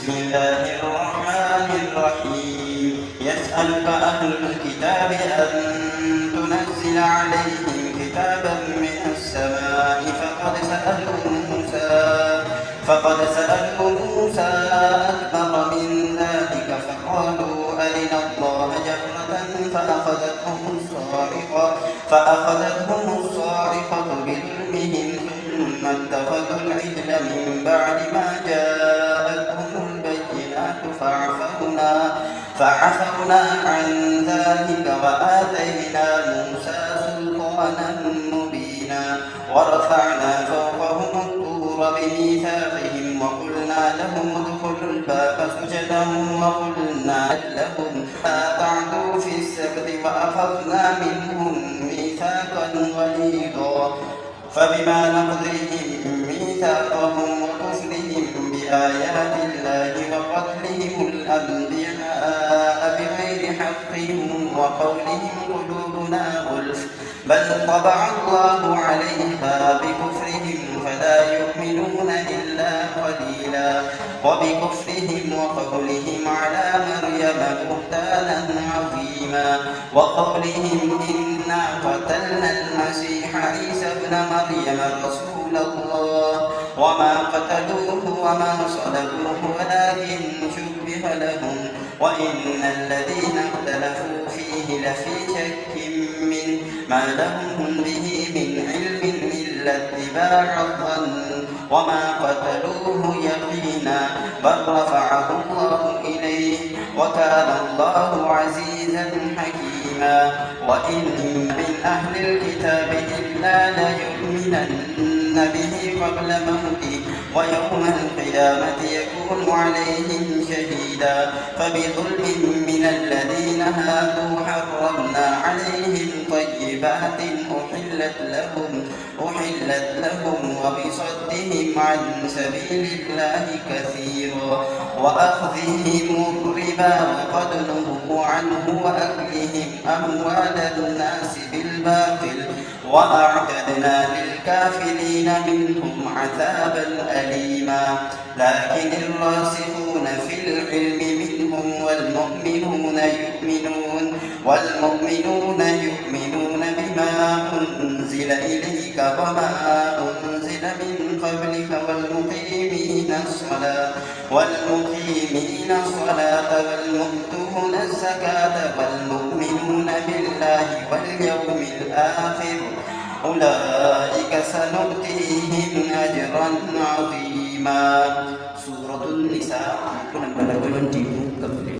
بسم الله الرحمن الرحيم يسألك أهل الكتاب أن تنزل عليهم كتابا من السماء فقد سألوا موسى أكبر من ذلك فقالوا أرنا الله جهرة فأخذتهم الصاعقة بظلمهم ثم اتخذوا العجل من بعد ما جاءتهم البينات فعفونا عن ذلك وآتينا موسى سلطانا مبينا ورفعنا فوقهم الطور بميثاقهم وقلنا لهم ادخلوا الباب سجدا وقلنا لهم لا تعدوا في السبت وأخذنا منهم ميثاقا غليظا فبما نقضهم ميثاقهم وكفرهم بآيات الله وقتلهم الأنبياء بغير حق وقولهم قلوبنا غلف بل طبع الله عليها بكفرهم فلا يؤمنون إلا قليلا وبكفرهم وقولهم على مريم بهتانا عظيما وقولهم إنا قتلنا المسيح عيسى ابن مريم رسول الله وما قتلوه وما صلبوه ولكن شبه لهم وإن الذين اختلفوا فيه لفي شك منه ما لهم به من علم إلا اتباع الظن وما قتلوه يقينا بل رفعه الله إليه وكان الله عزيزا حكيما وإن من أهل الكتاب إلا ليؤمنن به قبل موته ويوم القيامة يكون عليهم شهيدا فبظلم من الذين هادوا حرمنا عليهم طيبات أحلت لهم وبصدهم عن سبيل الله كثيرا وأخذهم الربا وقد نهوا عنه وأكلهم أموال الناس بالباطل وأعتدنا للكافرين منهم عذابا أليما لكن الراسخون في العلم منهم والمؤمنون يؤمنون بما أنزل إليك وما أنزل من قبلك والمقيمين الصلاة والمؤتون الزكاة والمؤمنون بالله واليوم الآخر أولئك سنؤتيهم أجرا عظيما. Suratul Nisa.